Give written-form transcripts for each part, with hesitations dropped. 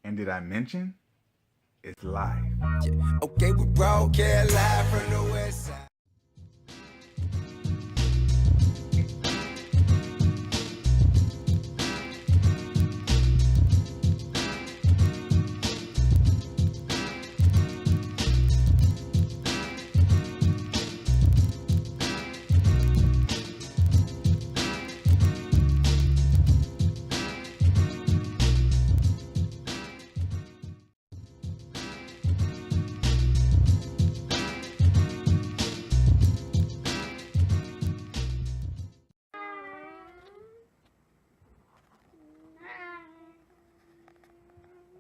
And did I mention it's live? Okay, we broadcast live from the west side.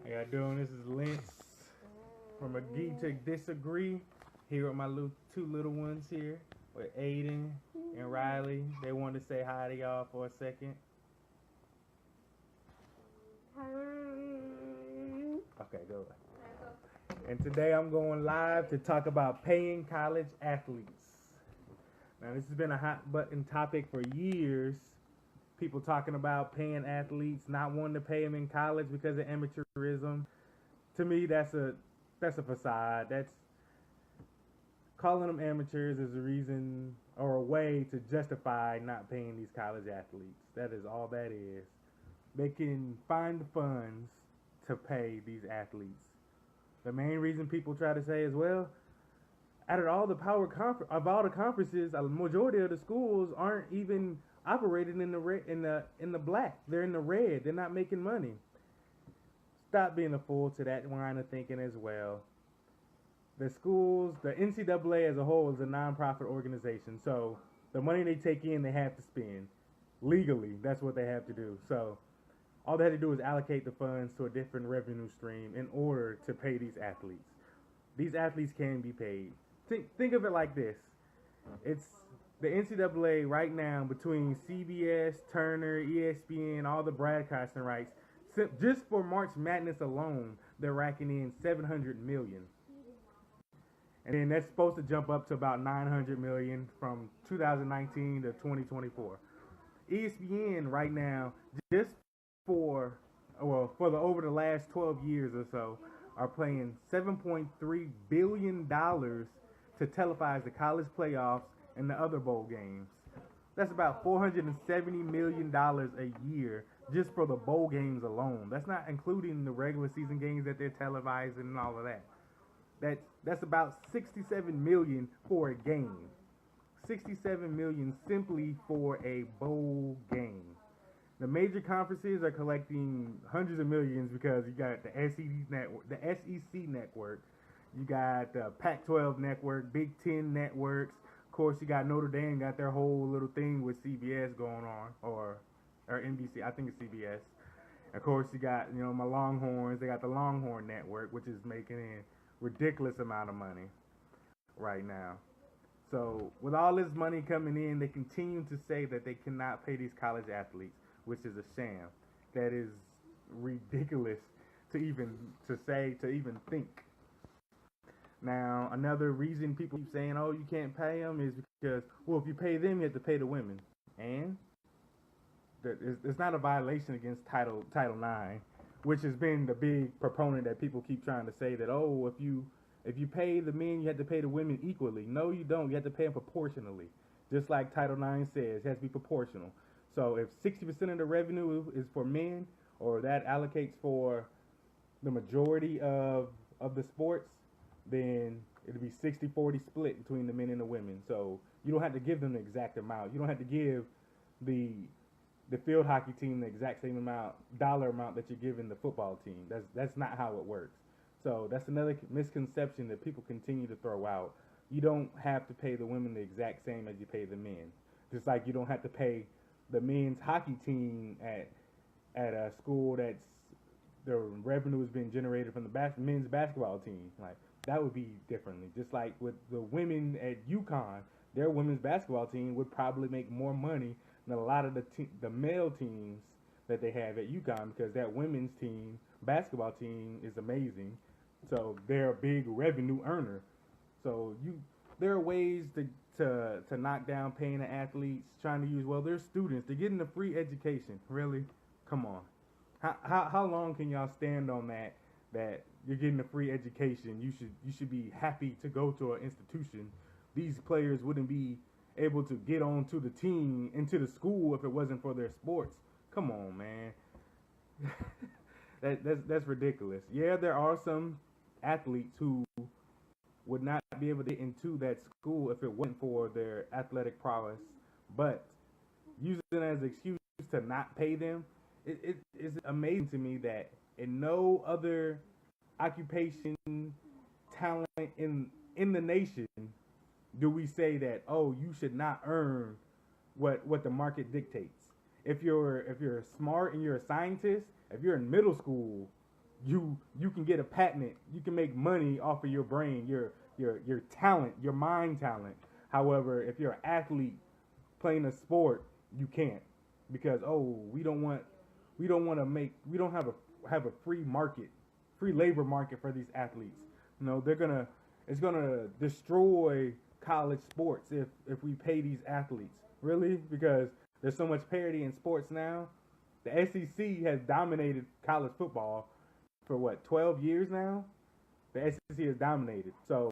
How y'all doing? This is Lance from Agree to Disagree. Here with my two little ones here with Aiden and Riley. They wanted to say hi to y'all for a second. Okay, go. And today I'm going live to talk about paying college athletes. Now this has been a hot button topic for years. People talking about paying athletes, not wanting to pay them in college because of amateurism. To me, that's a facade. That's calling them amateurs is a reason or a way to justify not paying these college athletes. That is all that is. They can find the funds to pay these athletes. The main reason people try to say is, well, out of all the conferences, a majority of the schools aren't even operating in the black. They're in the red. They're not making money. Stop being a fool to that line of thinking as well. The schools, the NCAA as a whole is a non-profit organization, so the money they take in, they have to spend legally. That's what they have to do. So all they have to do is allocate the funds to a different revenue stream in order to pay these athletes. These athletes can be paid. Think of it like this. It's the NCAA right now between CBS, Turner, ESPN, all the broadcasting rights. Just for March Madness alone, they're racking in $700 million. And then that's supposed to jump up to about $900 million from 2019 to 2024. ESPN right now, just for over the last 12 years or so, are paying $7.3 billion to televise the college playoffs and the other bowl games. That's about $470 million a year just for the bowl games alone. That's not including the regular season games that they're televising and all of that. That's about $67 million for a game. $67 million simply for a bowl game. The major conferences are collecting hundreds of millions because you got the SEC network, you got the Pac-12 network, Big Ten networks. Of course, you got Notre Dame got their whole little thing with CBS going on, or NBC. I think it's CBS. Of course, you got my Longhorns. They got the Longhorn network, which is making a ridiculous amount of money right now. So with all this money coming in, they continue to say that they cannot pay these college athletes, which is a sham. That is ridiculous to even think. Now, another reason people keep saying, oh, you can't pay them is because, well, if you pay them, you have to pay the women. And it's not a violation against Title IX, which has been the big proponent that people keep trying to say that, oh, if you pay the men, you have to pay the women equally. No, you don't. You have to pay them proportionally. Just like Title IX says, it has to be proportional. So if 60% of the revenue is for men, or that allocates for the majority of the sports, then it'll be 60-40 split between the men and the women. So you don't have to give them the exact amount. You don't have to give the field hockey team the exact same dollar amount that you're giving the football team. That's not how it works. So that's another misconception that people continue to throw out. You don't have to pay the women the exact same as you pay the men. Just like you don't have to pay the men's hockey team at a school that's the revenue has been generated from the men's basketball team. Like that would be differently. Just like with the women at UConn, their women's basketball team would probably make more money than a lot of the male teams that they have at UConn, because that women's team basketball team is amazing. So they're a big revenue earner. So there are ways to knock down paying the athletes, trying to use, well, they're students, they're getting a free education. Really? Come on. How long can y'all stand on that you're getting a free education? You should be happy to go to an institution. These players wouldn't be able to get onto the team into the school if it wasn't for their sports. Come on, man. That's ridiculous. Yeah, there are some athletes who would not be able to get into that school if it wasn't for their athletic prowess, but using it as an excuse to not pay them, it is amazing to me that in no other occupation, talent in the nation do we say that, oh, you should not earn what the market dictates. If you're smart and you're a scientist, if you're in middle school, you can get a patent. You can make money off of your brain, your talent, your mind talent. However, if you're an athlete playing a sport, you can't, because we don't have a free market, free labor market for these athletes. You know, it's gonna destroy college sports if we pay these athletes. Really? Because there's so much parity in sports now. The SEC has dominated college football for what, 12 years now? The SEC has dominated. So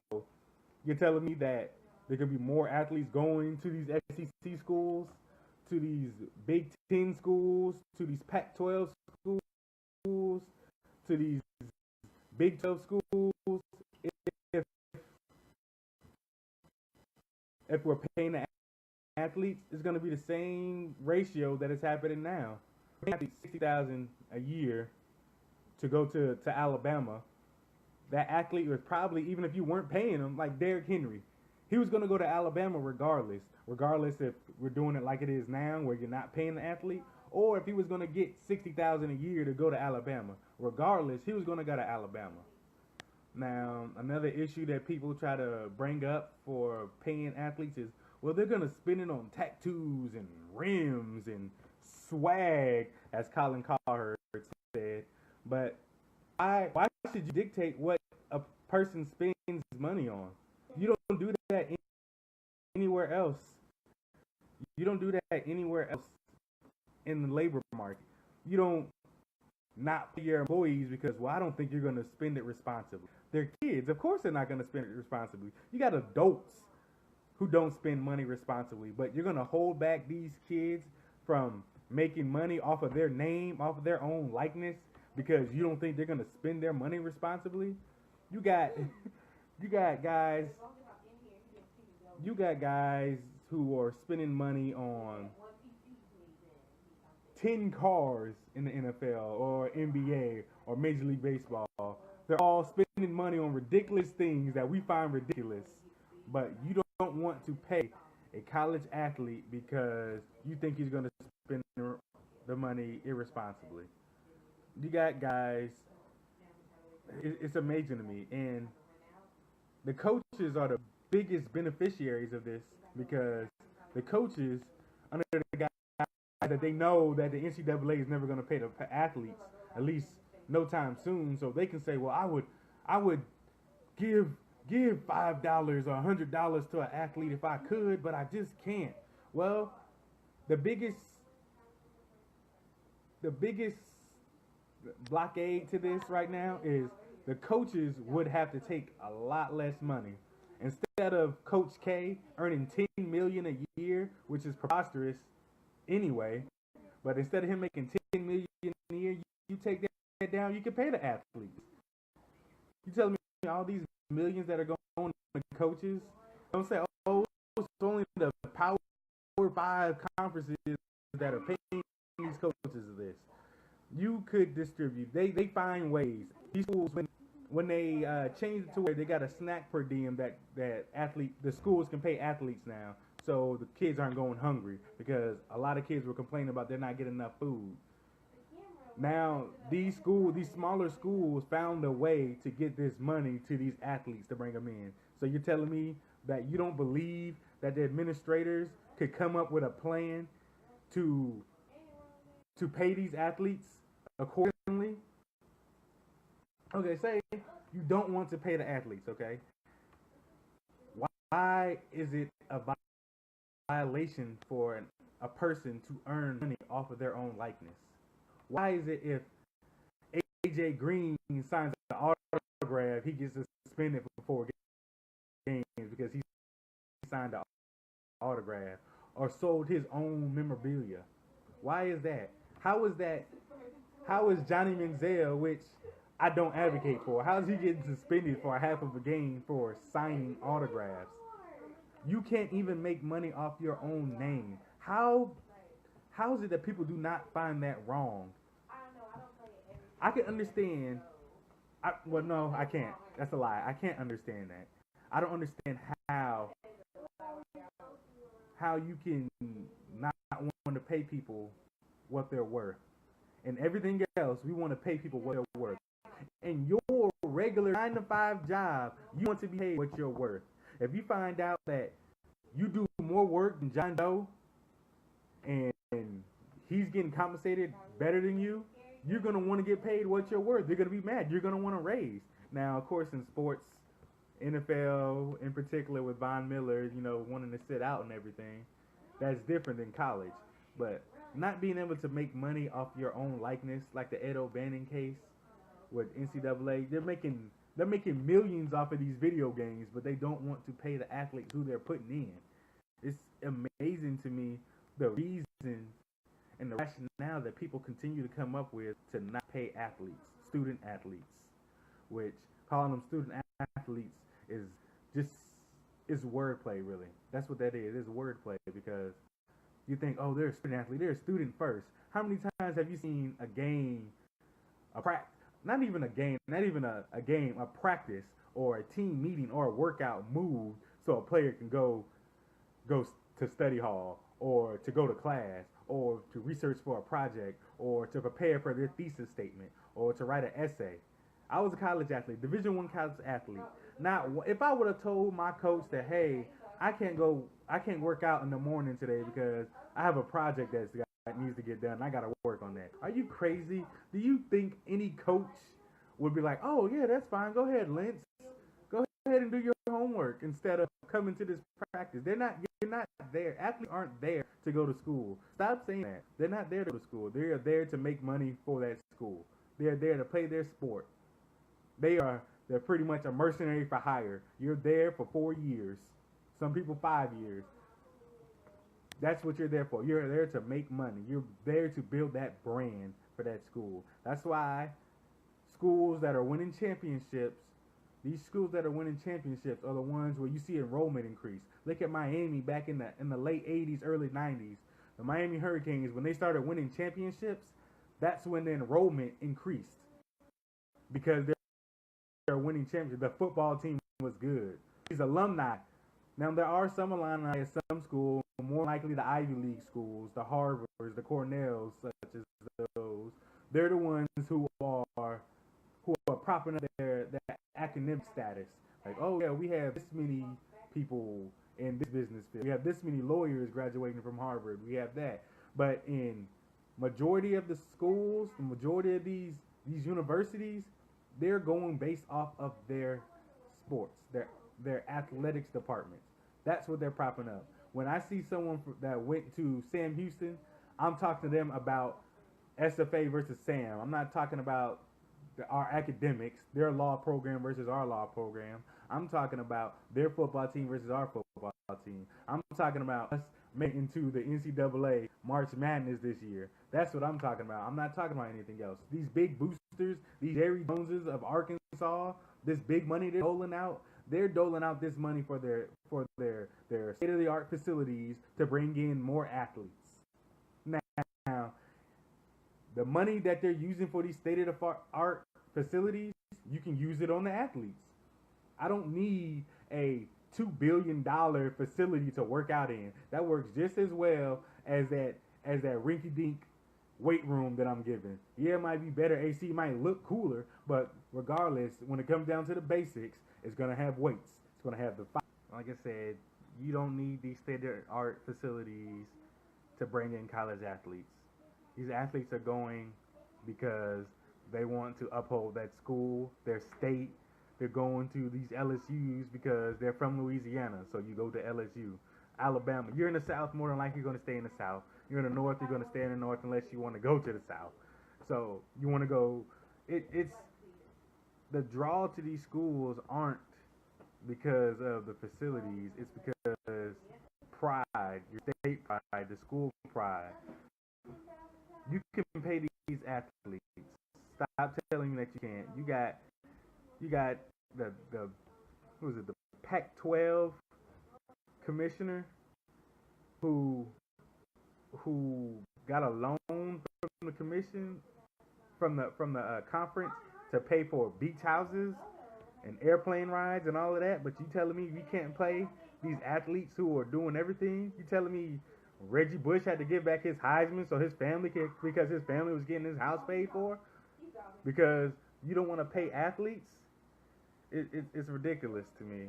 you're telling me that there could be more athletes going to these SEC schools, to these Big Ten schools, to these Pac-12 schools, to these Big 12 schools, if if we're paying the athletes, it's going to be the same ratio that is happening now. We're paying $60,000 a year to go to Alabama. That athlete was probably, even if you weren't paying him, like Derrick Henry, he was going to go to Alabama regardless if we're doing it like it is now, where you're not paying the athlete, or if he was going to get $60,000 a year to go to Alabama. Regardless, he was going to go to Alabama. Now, another issue that people try to bring up for paying athletes is, well, they're going to spend it on tattoos and rims and swag, as Colin Cowherd said. But why should you dictate what a person spends money on? You don't do that anywhere else. You don't do that anywhere else in the labor market. You don't not pay your employees because, well, I don't think you're going to spend it responsibly. They're kids. Of course they're not going to spend it responsibly. You got adults who don't spend money responsibly, but you're going to hold back these kids from making money off of their name, off of their own likeness, because you don't think they're going to spend their money responsibly. You got guys who are spending money on 10 cars in the NFL or NBA or Major League Baseball. They're all spending money on ridiculous things that we find ridiculous, but you don't want to pay a college athlete because you think he's going to spend the money irresponsibly. You got guys, it's amazing to me, and the coaches are the biggest beneficiaries of this, because the coaches, under the guys that they know that the NCAA is never going to pay the athletes, at least no time soon, so they can say, well, I would give $5 or $100 to an athlete if I could, but I just can't. Well, the biggest blockade to this right now is the coaches would have to take a lot less money. Instead of Coach K earning $10 million a year, which is preposterous anyway, but instead of him making $10 million a year, you take that down, you can pay the athletes. You telling me all these millions that are going to coaches? Don't say, oh, it's only the Power 5 conferences that are paying these coaches this. You could distribute. They find ways. These schools, when they change it to where they got a snack per diem that the schools can pay athletes now, so the kids aren't going hungry, because a lot of kids were complaining about they're not getting enough food. Now these smaller schools found a way to get this money to these athletes to bring them in. So you're telling me that you don't believe that the administrators could come up with a plan to pay these athletes accordingly? Okay, say you don't want to pay the athletes, okay? Why is it a violation for a person to earn money off of their own likeness? Why is it, if AJ Green signs an autograph, he gets suspended for 4 games because he signed an autograph or sold his own memorabilia. Why is that? How is that? How is Johnny Manziel, which I don't advocate for, how is he getting suspended for a half of a game for signing autographs? You can't even make money off your own name. How is it that people do not find that wrong? I can understand. Well, no, I can't. That's a lie. I can't understand that. I don't understand how you can not want to pay people what they're worth. And everything else, we want to pay people what they're worth. In your regular 9-to-5 job, you want to be paid what you're worth. If you find out that you do more work than John Doe and he's getting compensated better than you, you're going to want to get paid what you're worth. You're going to be mad. You're going to want to raise. Now, of course, in sports, NFL in particular with Von Miller, wanting to sit out and everything, that's different than college. But not being able to make money off your own likeness, like the Ed O'Bannon case with NCAA, they're making millions off of these video games, but they don't want to pay the athletes who they're putting in. It's amazing to me the reason and the rationale that people continue to come up with to not pay athletes, student athletes, which calling them student athletes is wordplay, really. That's what that is. It's wordplay because you think, oh, they're a student athlete. They're a student first. How many times have you seen a game, not even a game, a practice or a team meeting or a workout moved so a player can go to study hall or to go to class or to research for a project or to prepare for their thesis statement or to write an essay? I was a college athlete, Division I college athlete. Now, if I would have told my coach that, hey, I can't work out in the morning today because I have a project that needs to get done. I got to work on that. Are you crazy? Do you think any coach would be like, oh, yeah, that's fine. Go ahead, Lentz. Go ahead and do your homework instead of coming to this practice. You're not there. Athletes aren't there to go to school. Stop saying that. They're not there to go to school. They are there to make money for that school. They're there to play their sport. They're pretty much a mercenary for hire. You're there for 4 years. Some people 5 years. That's what you're there for. You're there to make money. You're there to build that brand for that school. That's why schools that are winning championships, these schools that are winning championships are the ones where you see enrollment increase. Look at Miami back in the late 80s, early 90s. The Miami Hurricanes, when they started winning championships, that's when the enrollment increased because they're winning championships. The football team was good. These alumni. Now, there are some alumni at some schools, more likely the Ivy League schools, the Harvards, the Cornells, such as those. They're the ones who are propping up their academic status. Like, oh, yeah, we have this many people in this business field. We have this many lawyers graduating from Harvard. We have that. But in majority of the schools, the majority of these universities, they're going based off of their sports, their athletics departments. That's what they're propping up. When I see someone that went to Sam Houston, I'm talking to them about SFA versus Sam. I'm not talking about our academics, their law program versus our law program. I'm talking about their football team versus our football team. I'm talking about us making to the NCAA March Madness this year. That's what I'm talking about. I'm not talking about anything else. These big boosters, these Jerry Joneses of Arkansas, this big money they're doling out. They're doling out this money for their state-of-the-art facilities to bring in more athletes. Now, the money that they're using for these state-of-the-art facilities, you can use it on the athletes. I don't need a $2 billion facility to work out in. That works just as well as that rinky-dink weight room that I'm giving. Yeah, it might be better AC, might look cooler, but regardless, when it comes down to the basics, it's going to have weights. It's going to have the fire. Like I said, you don't need these state-of-the-art facilities to bring in college athletes. These athletes are going because they want to uphold that school, their state. They're going to these LSUs because they're from Louisiana, so you go to LSU. Alabama, you're in the South, more than likely you're going to stay in the South. You're in the North, you're going to stay in the North unless you want to go to the South. So you want to go it's the draw to these schools aren't because of the facilities. It's because pride, your state pride, the school pride. You can pay these athletes. Stop telling me that you can't. You got the who is it? The Pac-12 commissioner who got a loan from the commission from the conference to pay for beach houses and airplane rides and all of that. But you telling me you can't pay these athletes who are doing everything? You telling me Reggie Bush had to give back his Heisman so his family could, because his family was getting his house paid for? Because you don't want to pay athletes? It's ridiculous to me.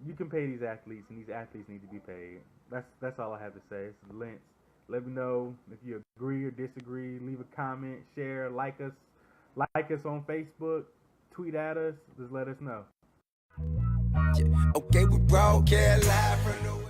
You can pay these athletes, and these athletes need to be paid. That's all I have to say. It's Lentz. Let me know if you agree or disagree. Leave a comment, share, like us on Facebook, tweet at us. Just let us know. Okay, we broadcast live from the